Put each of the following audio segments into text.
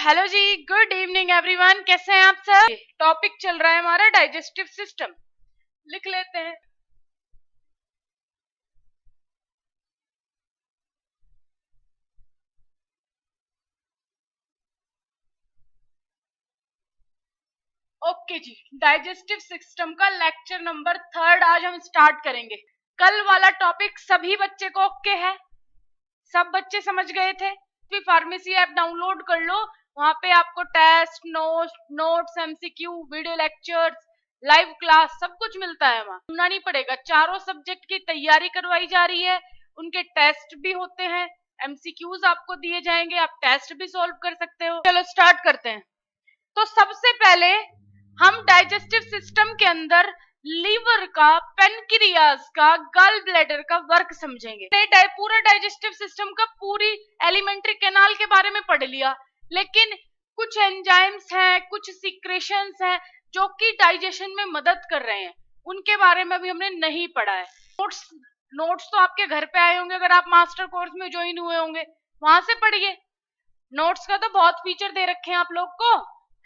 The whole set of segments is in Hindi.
हेलो जी, गुड इवनिंग एवरीवन। कैसे हैं आप सब? टॉपिक चल रहा है हमारा डाइजेस्टिव सिस्टम। लिख लेते हैं। ओके जी, डाइजेस्टिव सिस्टम का लेक्चर नंबर 3 आज हम स्टार्ट करेंगे। कल वाला टॉपिक सभी बच्चे को ओके है? सब बच्चे समझ गए थे? भी फार्मेसी ऐप डाउनलोड कर लो, वहां पे आपको test, notes, MCQ, video lectures, live class सब कुछ मिलता है। वहां सुनना नहीं पड़ेगा। चारों सब्जेक्ट की तैयारी करवाई जा रही है, उनके टेस्ट भी होते हैं, एमसीक्यूज आपको दिए जाएंगे, आप टेस्ट भी सॉल्व कर सकते हो। चलो स्टार्ट करते हैं। तो सबसे पहले हम डाइजेस्टिव सिस्टम के अंदर लीवर का, पेनक्रियाज का, गल ब्लैडर का वर्क समझेंगे। पूरा डाइजेस्टिव सिस्टम का पूरी एलिमेंट्री कैनाल के बारे में पढ़ लिया, लेकिन कुछ एंजाइम्स हैं, कुछ सीक्रेशंस हैं जो कि डाइजेशन में मदद कर रहे हैं, उनके बारे में अभी हमने नहीं पढ़ा है। नोट्स तो आपके घर पे आए होंगे, अगर आप मास्टर कोर्स में ज्वाइन हुए होंगे वहां से पढ़िए। नोट्स का तो बहुत फीचर दे रखे हैं आप लोग को।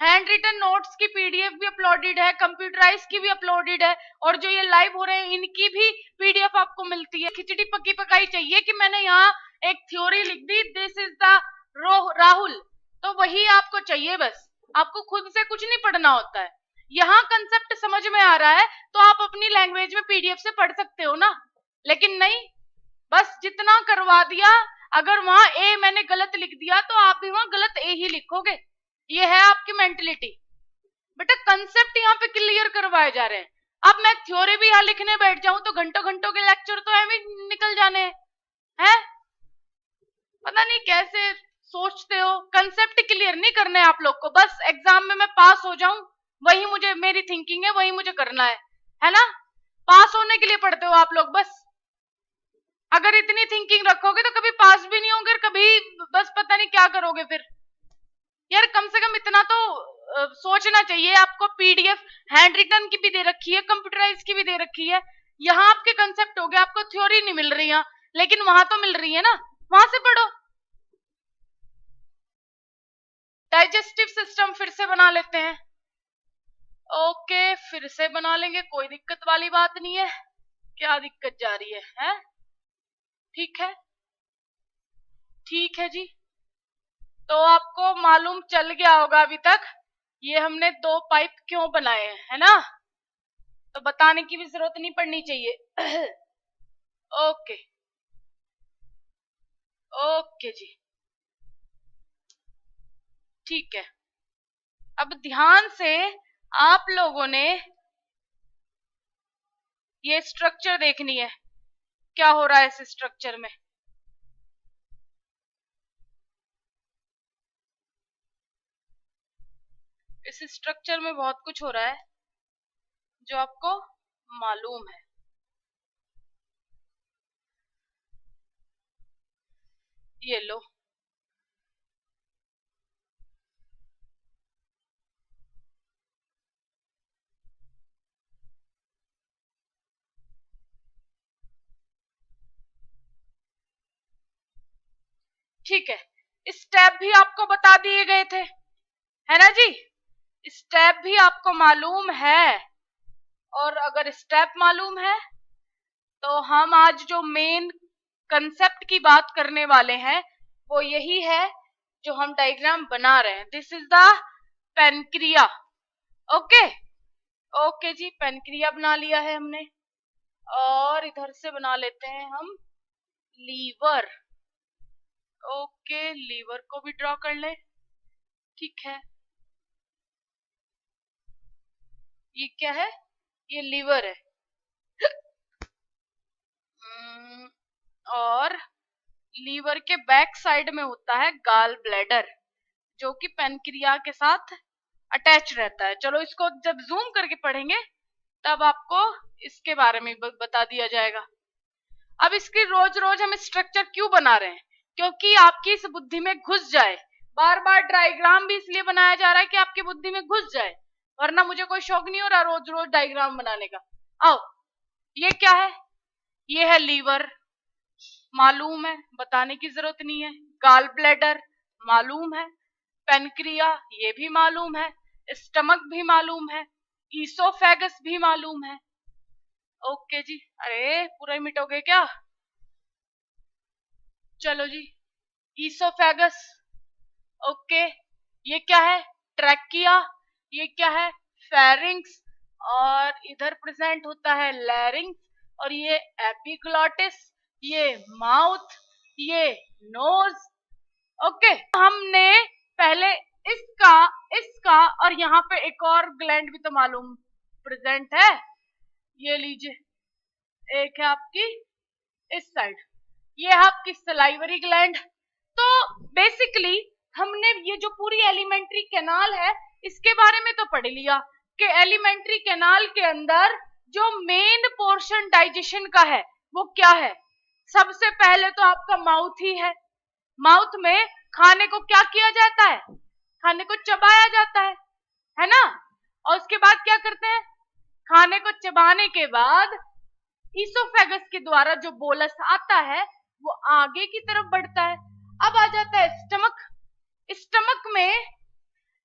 हैंड रिटन नोट्स की पीडीएफ भी अपलोडेड है, कंप्यूटराइज की भी अपलोडेड है, और जो ये लाइव हो रहे हैं इनकी भी पीडीएफ आपको मिलती है। खिचड़ी पकी पकाई चाहिए कि मैंने यहाँ एक थ्योरी लिख दी, दिस इज द राहुल, तो वही आपको चाहिए बस। आपको खुद से कुछ नहीं पढ़ना होता है। यहाँ कंसेप्ट समझ में आ रहा है तो आप अपनी लैंग्वेज में पीडीएफ से पढ़ सकते हो ना, लेकिन नहीं, बस जितना करवा दिया। अगर वहां ए मैंने गलत लिख दिया तो आप भी वहां गलत ए ही लिखोगे। ये है आपकी मेंटलिटी। बेटा कंसेप्ट यहाँ पे क्लियर करवाए जा रहे हैं। अब मैं थ्योरी भी यहाँ लिखने बैठ जाऊं तो घंटों घंटों के लेक्चर तो ऐਵੇਂ निकल जाने हैं। पता नहीं कैसे सोचते हो। कंसेप्ट क्लियर नहीं करने आप लोग को, बस एग्जाम में मैं पास हो जाऊं वही मुझे, मेरी थिंकिंग है, वही मुझे करना है ना। पास होने के लिए पढ़ते हो आप लोग बस। अगर इतनी थिंकिंग रखोगे तो कभी पास भी नहीं होंगे, कभी बस पता नहीं क्या करोगे फिर। यार कम से कम इतना तो सोचना चाहिए आपको। पीडीएफ हैंड रिटन की भी दे रखी है, कंप्यूटराइज की भी दे रखी है। यहाँ आपके कंसेप्ट हो गए, आपको थ्योरी नहीं मिल रही है, लेकिन वहां तो मिल रही है ना, वहां से पढ़ो। डाइजेस्टिव सिस्टम फिर से बना लेते हैं। ओके, फिर से बना लेंगे, कोई दिक्कत वाली बात नहीं है। क्या दिक्कत जा रही है? ठीक है, ठीक है जी। तो आपको मालूम चल गया होगा अभी तक ये हमने 2 पाइप क्यों बनाए हैं, है ना। तो बताने की भी जरूरत नहीं पड़नी चाहिए। ओके ओके जी, ठीक है। अब ध्यान से आप लोगों ने ये स्ट्रक्चर देखनी है, क्या हो रहा है इस स्ट्रक्चर में। इस स्ट्रक्चर में बहुत कुछ हो रहा है जो आपको मालूम है। ये लो, ठीक है। स्टेप भी आपको बता दिए गए थे, है ना जी। स्टेप भी आपको मालूम है, और अगर स्टेप मालूम है तो हम आज जो मेन कंसेप्ट की बात करने वाले हैं वो यही है जो हम डायग्राम बना रहे हैं। This is the pancreas. Okay okay जी, पेनक्रिया बना लिया है हमने, और इधर से बना लेते हैं हम लीवर। ओके, लीवर को भी ड्रॉ कर ले, ठीक है। ये क्या है? ये लीवर है। और लीवर के बैक साइड में होता है गाल ब्लैडर, जो कि पेनक्रिया के साथ अटैच रहता है। चलो इसको जब जूम करके पढ़ेंगे तब आपको इसके बारे में बता दिया जाएगा। अब इसकी रोज रोज हम स्ट्रक्चर क्यों बना रहे हैं? क्योंकि आपकी इस बुद्धि में घुस जाए। बार बार डायग्राम भी इसलिए बनाया जा रहा है कि आपकी बुद्धि में घुस जाए, वरना मुझे कोई शौक नहीं हो रहा रोज रोज डायग्राम बनाने का। आओ, ये क्या है? ये है लीवर, मालूम है, बताने की जरूरत नहीं है। गाल ब्लैडर मालूम है। पेनक्रिया ये भी मालूम है, स्टमक भी मालूम है, ईसोफेगस भी मालूम है। ओके जी, अरे पूरा ही मिटोगे क्या? चलो जी, ईसोफेगस। ओके, ये क्या है? ट्रैकिया। ये क्या है? फेरिंग्स। और इधर प्रेजेंट होता है लैरिंग्स। और ये एपिग्लॉटिस, ये माउथ, ये नोज। ओके, हमने पहले इसका इसका और यहाँ पे एक और ग्लैंड भी तो मालूम प्रेजेंट है, ये लीजिए, एक है आपकी इस साइड, ये है आपकी सलाइवरी ग्लैंड। तो बेसिकली हमने ये जो पूरी एलिमेंट्री कैनाल है इसके बारे में तो पढ़ लिया कि एलिमेंट्री कैनाल के अंदर जो मेन पोर्शन डाइजेशन का है वो क्या है। सबसे पहले तो आपका माउथ ही है। माउथ में खाने को क्या किया जाता है? खाने को चबाया जाता है ना? और उसके बाद क्या करते हैं? खाने को चबाने के बाद ईसोफेगस के द्वारा जो बोलस आता है वो आगे की तरफ बढ़ता है। अब आ जाता है स्टमक। स्टमक में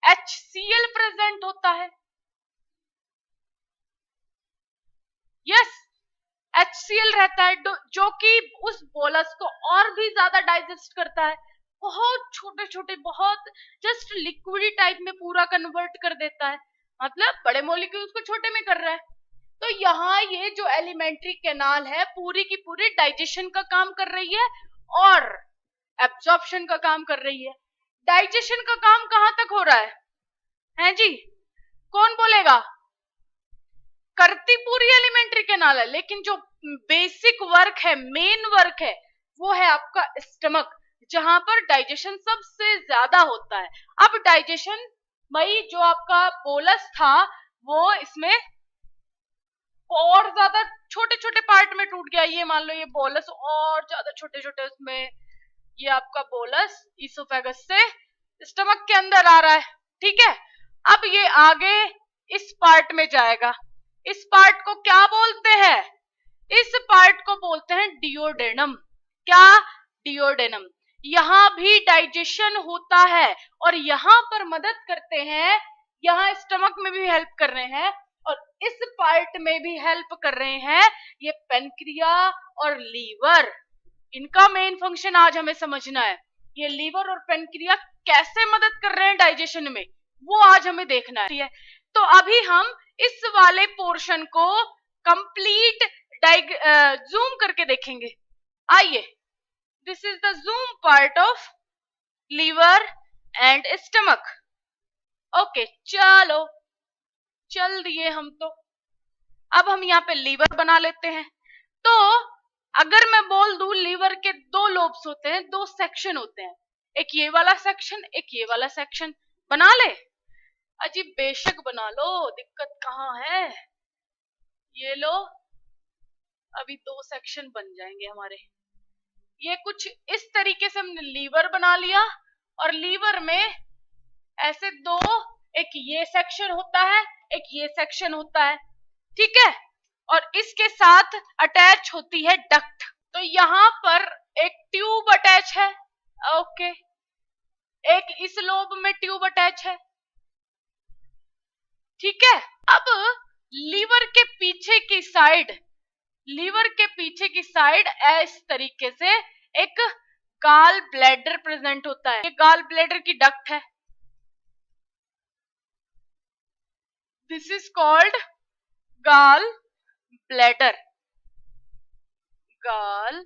HCl प्रेजेंट होता है। यस, HCl रहता है जो कि उस बोलस को और भी ज्यादा डाइजेस्ट करता है। बहुत छोटे छोटे, बहुत जस्ट लिक्विड टाइप में पूरा कन्वर्ट कर देता है, मतलब बड़े मॉलिक्यूल्स को छोटे में कर रहा है। तो यहाँ ये जो एलिमेंट्री कैनाल है पूरी की पूरी डाइजेशन का काम कर रही है और एब्जॉर्प्शन का काम कर रही है। डाइजेशन का काम कहां तक हो रहा है जी? कौन बोलेगा? करती पूरी एलिमेंट्री कैनाल है, लेकिन जो बेसिक वर्क है, मेन वर्क है, वो है आपका स्टमक, जहां पर डाइजेशन सबसे ज्यादा होता है। अब डाइजेशन भाई जो आपका बोलस था वो इसमें और ज्यादा छोटे छोटे पार्ट में टूट गया। ये मान लो ये बोलस और ज्यादा छोटे छोटे उसमें, ये आपका बोलस ईसोफेगस से स्टमक के अंदर आ रहा है, ठीक है। अब ये आगे इस पार्ट में जाएगा। इस पार्ट को क्या बोलते हैं? इस पार्ट को बोलते हैं डिओडेनम। क्या? डिओडेनम। यहाँ भी डाइजेशन होता है और यहाँ पर मदद करते हैं, यहाँ स्टमक में भी हेल्प कर रहे हैं और इस पार्ट में भी हेल्प कर रहे हैं ये पेनक्रिया और लीवर। इनका मेन फंक्शन आज हमें समझना है। ये लीवर और पेनक्रिया कैसे मदद कर रहे हैं डाइजेशन में, वो आज हमें देखना है। तो अभी हम इस वाले पोर्शन को कंप्लीट जूम करके देखेंगे। आइए, this is the zoom part of liver and stomach. Okay, चलो चल दिए हम तो। अब हम यहाँ पे लीवर बना लेते हैं। तो अगर मैं बोल दूं लीवर के दो लोब्स होते हैं, दो सेक्शन होते हैं, एक ये वाला सेक्शन, एक ये वाला सेक्शन। बना ले? अजी बेशक बना लो, दिक्कत कहाँ है। ये लो, अभी दो सेक्शन बन जाएंगे हमारे। ये कुछ इस तरीके से हमने लीवर बना लिया और लीवर में ऐसे दो, एक ये सेक्शन होता है, एक ये सेक्शन होता है, ठीक है। और इसके साथ अटैच होती है डक्ट। तो यहाँ पर एक ट्यूब अटैच है, ओके, एक इस लोब में ट्यूब अटैच है, ठीक है। अब लीवर के पीछे की साइड, लीवर के पीछे की साइड इस तरीके से एक गाल ब्लैडर प्रेजेंट होता है। ये गाल ब्लैडर की डक्ट है। This is called gall bladder. Gall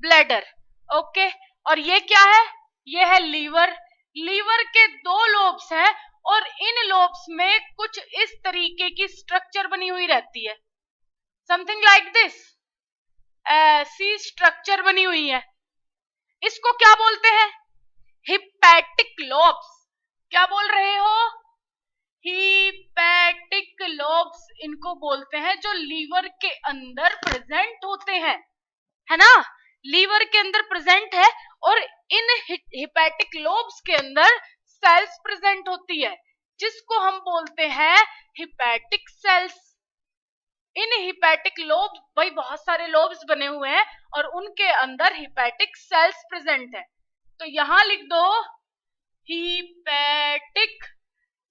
bladder, okay. और ये क्या है? ये है लीवर। लीवर के दो लोब्स हैं और इन लोब्स में कुछ इस तरीके की स्ट्रक्चर बनी हुई रहती है, समथिंग लाइक दिस। ऐसी स्ट्रक्चर बनी हुई है। इसको क्या बोलते हैं? Hepatic lobes. क्या बोल रहे हो? हिपैटिक लोब्स इनको बोलते हैं, जो लीवर के अंदर प्रेजेंट होते हैं, है ना। लीवर के अंदर प्रेजेंट है और इन हिपैटिक लोब्स के अंदर सेल्स प्रेजेंट होती है, जिसको हम बोलते हैं hepatic sales. In hepatic lobes, भाई बहुत सारे लोब्स बने हुए हैं और उनके अंदर हिपैटिक सेल्स प्रेजेंट है। तो यहां लिख दो हिपैटिक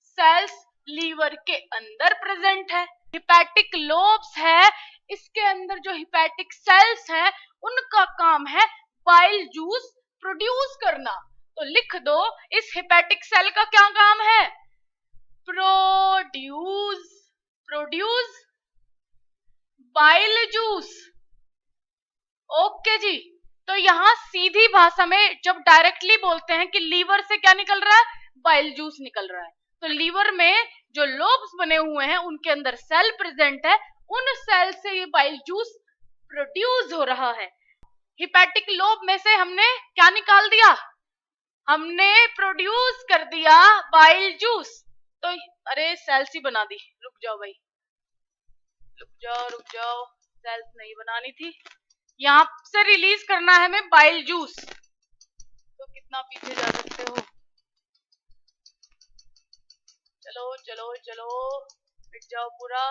सेल्स लीवर के अंदर प्रेजेंट है। हिपैटिक लोब्स है, इसके अंदर जो हिपैटिक सेल्स है उनका काम है बाइल जूस प्रोड्यूस करना। तो लिख दो इस हिपैटिक सेल का क्या काम है? Produce bile juice. ओके जी। तो यहां सीधी भाषा में जब डायरेक्टली बोलते हैं कि लीवर से क्या निकल रहा है? बाइल जूस निकल रहा है। तो लीवर में जो लोब्स बने हुए हैं उनके अंदर सेल प्रेजेंट है, उन सेल से ये बाइल जूस प्रोड्यूस हो रहा है। हिपैटिक लोब में से हमने क्या निकाल दिया? हमने प्रोड्यूस कर दिया बाइल जूस। तो अरे सेल्स ही बना दी, रुक जाओ भाई, रुक जाओ, सेल्स नहीं बनानी थी, यहां से रिलीज करना है हमें बाइल जूस। तो कितना पीछे जा सकते हो? चलो मिट जाओ पूरा,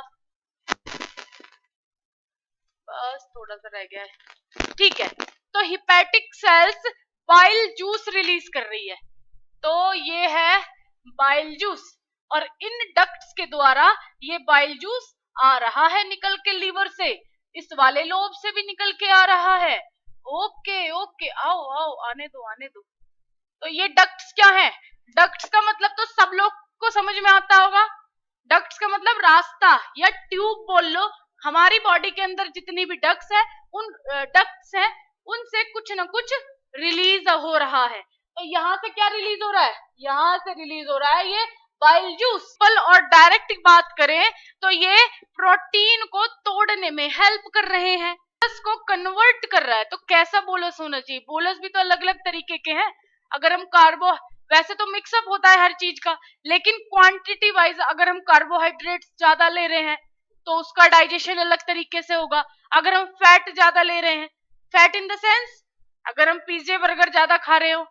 बस थोड़ा सा रह गया है। ठीक है, तो hepatic sales bile juice release कर रही है। तो ये है बाइल जूस और इन डक्ट्स के द्वारा ये बाइल जूस आ रहा है निकल के लीवर से, इस वाले लोब से भी निकल के आ रहा है। ओके आओ आने दो। तो ये डक्ट्स क्या है? डक्ट्स का मतलब तो सब लोग को समझ में आता होगा। डक्ट्स का मतलब रास्ता या ट्यूब बोल लो। हमारी बॉडी के अंदर जितनी भी डक्ट्स है उनसे कुछ ना कुछ रिलीज हो रहा है। तो यहाँ से क्या रिलीज हो रहा है? यहाँ से रिलीज हो रहा है ये बाइल जूस। और डायरेक्ट बात करें तो ये प्रोटीन को तोड़ने में हेल्प कर रहे हैं, बोलस को कन्वर्ट कर रहा है। तो कैसा बोलस होना चाहिए? बोलस भी तो अलग अलग तरीके के हैं। अगर हम वैसे तो मिक्सअप होता है हर चीज का, लेकिन क्वांटिटी वाइज अगर हम कार्बोहाइड्रेट्स ज्यादा ले रहे हैं तो उसका डाइजेशन अलग तरीके से होगा। अगर हम फैट ज्यादा ले रहे हैं, फैट इन द सेंस अगर हम पिज्जे बर्गर ज्यादा खा रहे हो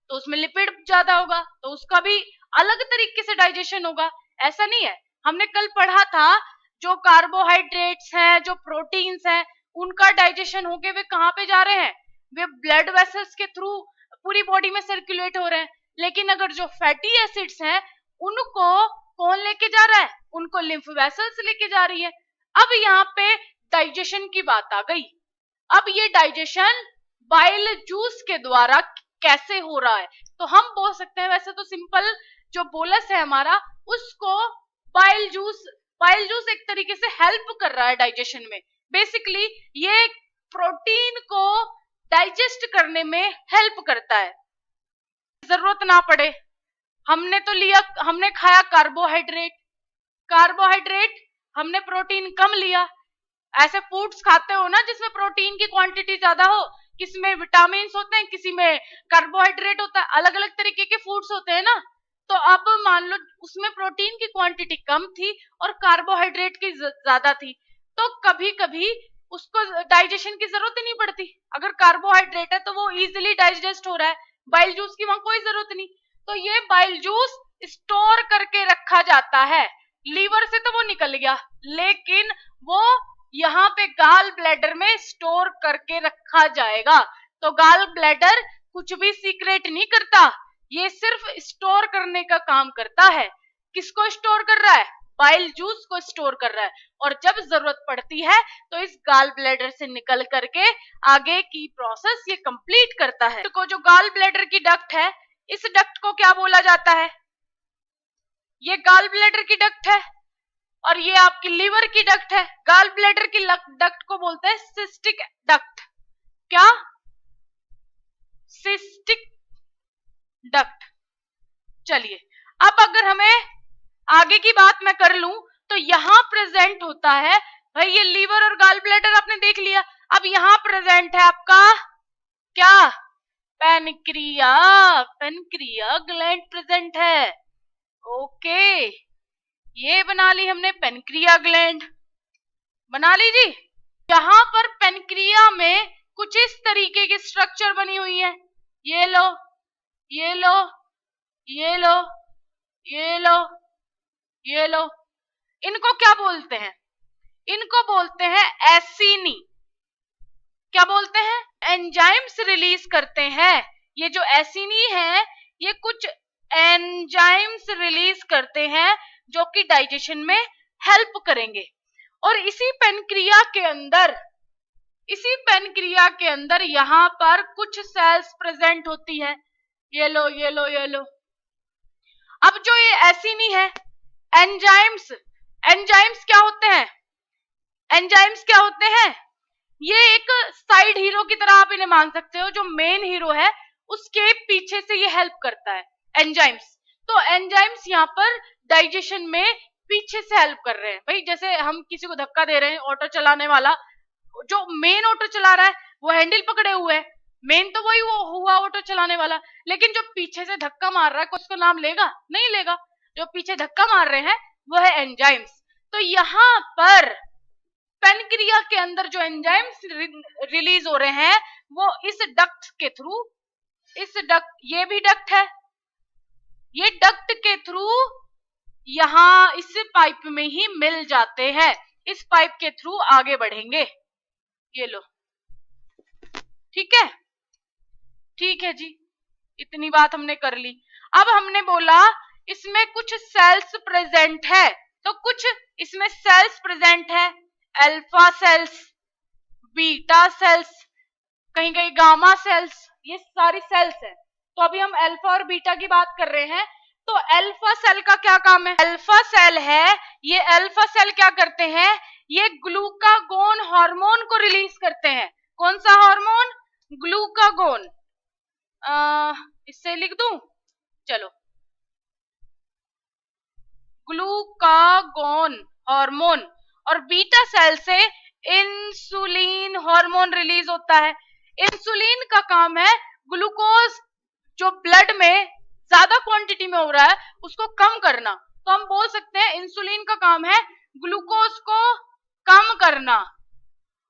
तो उसमें लिपिड ज्यादा होगा, तो उसका भी अलग तरीके से डाइजेशन होगा। ऐसा नहीं है, हमने कल पढ़ा था जो कार्बोहाइड्रेट्स हैं, जो प्रोटीन्स हैं, उनका डाइजेशन होके वे कहाँ पे जा रहे हैं? वे ब्लड वेसल्स के थ्रू पूरी बॉडी में सर्कुलेट हो रहे हैं। लेकिन अगर जो फैटी एसिड्स हैं उनको कौन लेके जा रहा है? उनको लिम्फ वेसल्स लेके जा रही है। अब यहाँ पे डाइजेशन की बात आ गई। अब ये डाइजेशन बाइल जूस के द्वारा कैसे हो रहा है? तो हम बोल सकते हैं, वैसे तो सिंपल जो बोलस है हमारा उसको बाइल जूस एक तरीके से हेल्प कर रहा है डाइजेशन में। बेसिकली ये प्रोटीन को डाइजेस्ट करने में हेल्प करता है, जरूरत ना पड़े। हमने खाया कार्बोहाइड्रेट, हमने प्रोटीन कम लिया। ऐसे फूड्स खाते हो ना जिसमें प्रोटीन की क्वांटिटी ज्यादा हो, किसी में विटामिन होते हैं, किसी में कार्बोहाइड्रेट होता है, अलग अलग तरीके के फूड्स होते हैं ना। तो अब मान लो उसमें प्रोटीन की क्वांटिटी कम थी और कार्बोहाइड्रेट की ज्यादा थी, तो कभी कभी उसको डाइजेशन की जरूरत ही नहीं पड़ती। अगर कार्बोहाइड्रेट है तो वो इजिली डाइजेस्ट हो रहा है, बाइल जूस की वहां कोई जरूरत नहीं। तो ये बाइल जूस स्टोर करके रखा जाता है। लीवर से तो वो निकल गया, लेकिन वो यहाँ पे गाल ब्लैडर में स्टोर करके रखा जाएगा। तो गाल ब्लैडर कुछ भी सीक्रेट नहीं करता, ये सिर्फ स्टोर करने का काम करता है। किसको स्टोर कर रहा है? बाइल जूस को स्टोर कर रहा है। और जब जरूरत पड़ती है तो इस गाल ब्लैडर से निकल करके आगे की प्रोसेस ये कंप्लीट करता है। तो जो गाल ब्लैडर की डक्ट है, इस डक्ट को क्या बोला जाता है? ये गाल ब्लैडर की डक्ट है और ये आपकी लीवर की डक्ट है। गाल ब्लैडर की डक्ट को बोलते हैं सिस्टिक डक्ट। क्या? Cystic duct. चलिए, अब अगर हमें आगे की बात मैं कर लूं तो यहां प्रेजेंट होता है भाई ये लीवर और गाल ब्लैडर आपने देख लिया। अब यहां प्रेजेंट है आपका क्या? पेनक्रिया ग्लैंड प्रेजेंट है। ओके, ये बना ली हमने पेनक्रिया ग्लैंड, बना ली जी। यहां पर पेनक्रिया में कुछ इस तरीके की स्ट्रक्चर बनी हुई है। ये लो, ये लो, ये लो, ये लो, ये लो। इनको क्या बोलते हैं? इनको बोलते हैं एसिनी। क्या बोलते हैं? एंजाइम्स रिलीज करते हैं ये जो एसिनी है ये कुछ एंजाइम्स रिलीज करते हैं जो कि डाइजेशन में हेल्प करेंगे। और इसी पेनक्रिया के अंदर यहां पर कुछ सेल्स प्रेजेंट होती है। ये लो ये लो ये लो। अब जो ये एसिनी है, एंजाइम्स क्या होते हैं? एंजाइम्स क्या होते हैं? ये एक साइड हीरो की तरह आप इन्हें मान सकते हो। जो मेन हीरो है उसके पीछे से ये हेल्प करता है एंजाइम्स। तो एंजाइम्स यहाँ पर डाइजेशन में पीछे से हेल्प कर रहे हैं। भाई जैसे हम किसी को धक्का दे रहे हैं, ऑटो चलाने वाला जो मेन ऑटो चला रहा है वो हैंडल पकड़े हुए है, मेन तो वही वो हुआ ऑटो चलाने वाला, लेकिन जो पीछे से धक्का मार रहा है उसको नाम लेगा? नहीं लेगा। जो पीछे धक्का मार रहे हैं वो है एंजाइम्स। तो यहां पर पेनक्रिया के अंदर जो एंजाइम्स रिलीज हो रहे हैं वो इस डक्ट के थ्रू, ये भी डक्ट है, ये डक्ट के थ्रू यहां इस पाइप में ही मिल जाते हैं। इस पाइप के थ्रू आगे बढ़ेंगे। ये लो, ठीक है? ठीक है जी, इतनी बात हमने कर ली। अब हमने बोला इसमें कुछ सेल्स प्रेजेंट है, तो कुछ इसमें सेल्स प्रेजेंट है, अल्फा सेल्स, बीटा सेल्स, कहीं कहीं गामा सेल्स, ये सारी सेल्स है। तो अभी हम अल्फा और बीटा की बात कर रहे हैं। तो अल्फा सेल का क्या काम है? अल्फा सेल है, ये अल्फा सेल क्या करते हैं? ये ग्लूकागोन हार्मोन को रिलीज करते हैं। कौन सा हार्मोन? ग्लूकागोन। इससे लिख दूं, चलो, ग्लूकागोन हार्मोन। और बीटा सेल से इंसुलिन हार्मोन रिलीज होता है। इंसुलिन का काम है ग्लूकोज जो ब्लड में ज्यादा क्वांटिटी में हो रहा है उसको कम करना। तो हम बोल सकते हैं इंसुलिन का काम है ग्लूकोज को कम करना,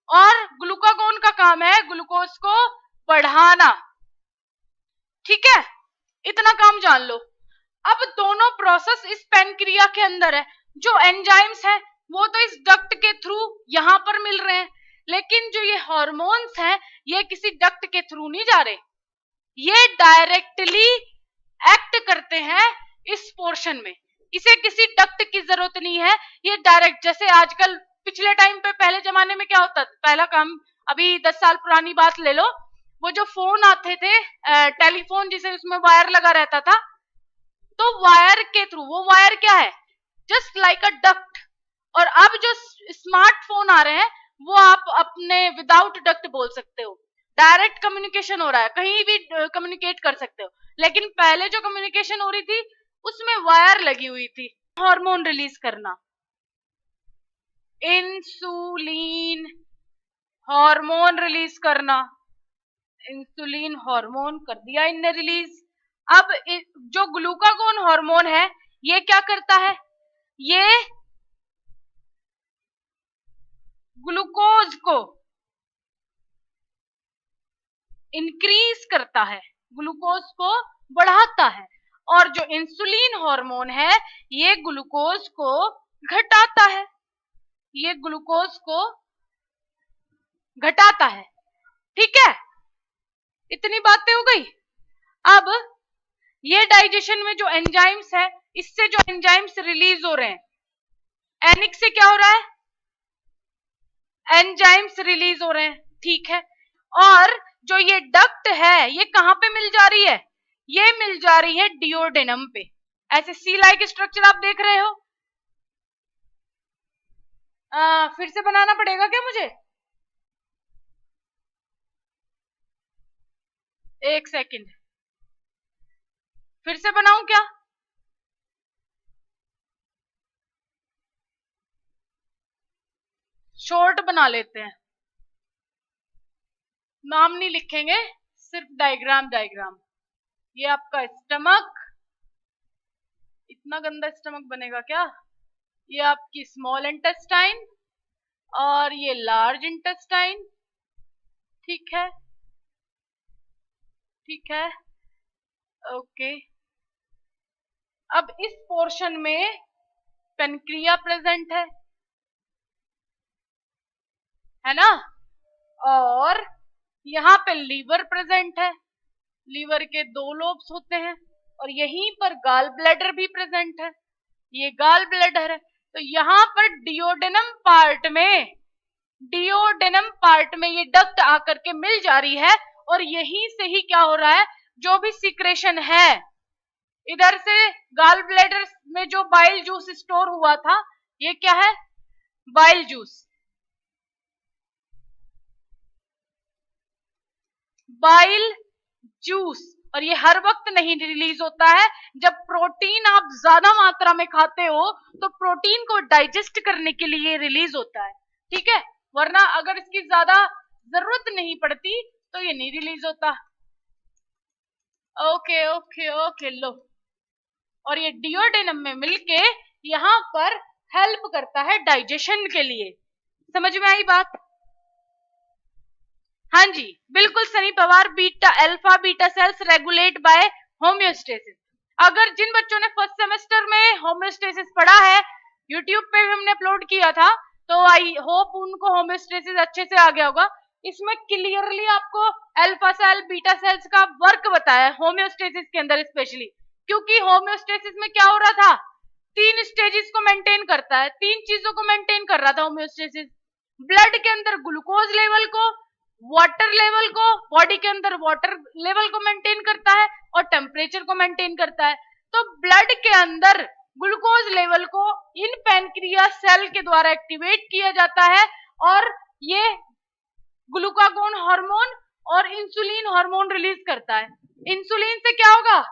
और ग्लूकागोन का काम है ग्लूकोज को बढ़ाना। ठीक है, इतना काम जान लो। अब दोनों प्रोसेस इस पेनक्रिया के अंदर है। जो एंजाइम्स है वो तो इस डक्ट के थ्रू यहां पर मिल रहे हैं, लेकिन जो ये हार्मोन्स हैं ये किसी डक्ट के थ्रू नहीं जा रहे, ये डायरेक्टली एक्ट करते हैं इस पोर्शन में। इसे किसी डक्ट की जरूरत नहीं है, ये डायरेक्ट, जैसे आजकल पिछले टाइम पे पहले जमाने में क्या होता था, पहला काम, अभी 10 साल पुरानी बात ले लो, वो जो फोन आते थे टेलीफोन जिसे उसमें वायर लगा रहता था, तो वायर के थ्रू, वो वायर क्या है? जस्ट लाइक अ डक्ट। और अब जो स्मार्टफोन आ रहे हैं वो आप अपने विदाउट डक्ट बोल सकते हो, डायरेक्ट कम्युनिकेशन हो रहा है, कहीं भी कम्युनिकेट कर सकते हो। लेकिन पहले जो कम्युनिकेशन हो रही थी उसमें वायर लगी हुई थी। हार्मोन रिलीज करना, इंसुलिन हार्मोन रिलीज करना, इंसुलिन हार्मोन कर दिया इनने रिलीज। अब जो ग्लूकागोन हार्मोन है ये क्या करता है? ये ग्लूकोज को इंक्रीज करता है, ग्लूकोज को बढ़ाता है। और जो इंसुलिन हार्मोन है ये ग्लूकोज को घटाता है, ये ग्लूकोज को घटाता है। ठीक है, इतनी बातें हो गई। अब ये डाइजेशन में जो एंजाइम्स है, इससे जो एंजाइम्स रिलीज हो रहे हैं, एनिक से क्या हो रहा है? एंजाइम्स रिलीज हो रहे हैं, ठीक है। और जो ये डक्ट है ये कहां पे मिल जा रही है? ये मिल जा रही है डिओडेनम पे। ऐसे सी लाइक स्ट्रक्चर आप देख रहे हो। फिर से बनाना पड़ेगा क्या मुझे? एक सेकंड, फिर से बनाऊं क्या? शॉर्ट बना लेते हैं, नाम नहीं लिखेंगे, सिर्फ डायग्राम। ये आपका स्टमक, इतना गंदा स्टमक बनेगा क्या? ये आपकी स्मॉल इंटेस्टाइन और ये लार्ज इंटेस्टाइन। ठीक है, ठीक है, ओके। अब इस पोर्शन में पेनक्रिया प्रेजेंट है ना? और यहाँ पे लीवर प्रेजेंट है, लीवर के 2 लोब्स होते हैं और यहीं पर गाल ब्लैडर भी प्रेजेंट है, ये गाल ब्लैडर है। तो यहां पर डिओडेनम पार्ट में ये डक्ट आकर के मिल जा रही है और यहीं से ही क्या हो रहा है, जो भी सिक्रेशन है, इधर से गाल ब्लैडर में जो बाइल जूस स्टोर हुआ था, ये क्या है, बाइल जूस। बाइल जूस, और ये हर वक्त नहीं रिलीज होता है। जब प्रोटीन आप ज्यादा मात्रा में खाते हो तो प्रोटीन को डाइजेस्ट करने के लिए रिलीज होता है, ठीक है, वरना अगर इसकी ज्यादा जरूरत नहीं पड़ती तो ये नहीं रिलीज होता। ओके ओके ओके, लो, और ये डिओडेनम में मिलके यहां पर हेल्प करता है डाइजेशन के लिए। समझ में आई बात? हाँ जी, बिल्कुल सही Pawar. Beta alpha beta cells regulate by homeostasis. अगर जिन बच्चों ने फर्स्ट सेमेस्टर में होम्योस्टेसिस पढ़ा है, यूट्यूब पे भी हमने अपलोड किया था, तो आई होप उनको होम्योस्टेसिस अच्छे से आ गया होगा। इसमें क्लियरली आपको अल्फा सेल बीटा सेल्स का वर्क बताया है होम्योस्टेसिस के अंदर स्पेशली, क्योंकि होम्योस्टेसिस में क्या हो रहा था, 3 स्टेजेस को मेंटेन करता है, 3 चीजों को मेंटेन कर रहा था होम्योस्टेसिस। ब्लड के अंदर ग्लूकोज लेवल को, वाटर लेवल को, बॉडी के अंदर वाटर लेवल को मेंटेन करता है और टेम्परेचर को मेंटेन करता है। तो ब्लड के अंदर ग्लूकोज लेवल को इन पैनक्रियास सेल के द्वारा एक्टिवेट किया जाता है और ये ग्लूकागोन हार्मोन और इंसुलिन हार्मोन रिलीज करता है। इंसुलिन से क्या होगा,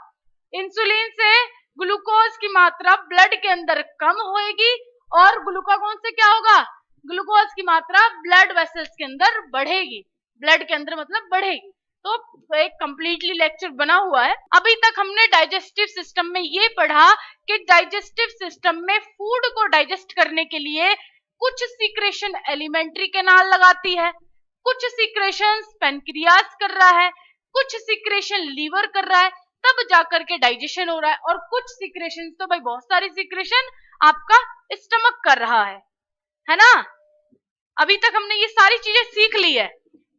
इंसुलिन से ग्लूकोज की मात्रा ब्लड के अंदर कम होएगी और ग्लूकागोन से क्या होगा, ग्लूकोज की मात्रा ब्लड वेसल्स के अंदर बढ़ेगी, ब्लड के अंदर मतलब बढ़ेगी। तो एक कंप्लीटली लेक्चर बना हुआ है। अभी तक हमने डाइजेस्टिव सिस्टम में ये पढ़ा कि डाइजेस्टिव सिस्टम में फूड को डाइजेस्ट करने के लिए कुछ सीक्रेशन एलिमेंट्री कैनाल लगाती है, कुछ सीक्रेशन पैनक्रियास कर रहा है, कुछ सीक्रेशन लीवर कर रहा है, तब जाकर के डाइजेशन हो रहा है, और कुछ सीक्रेशन तो भाई बहुत सारी सीक्रेशन आपका स्टमक कर रहा है ना। अभी तक हमने ये सारी चीजें सीख ली है।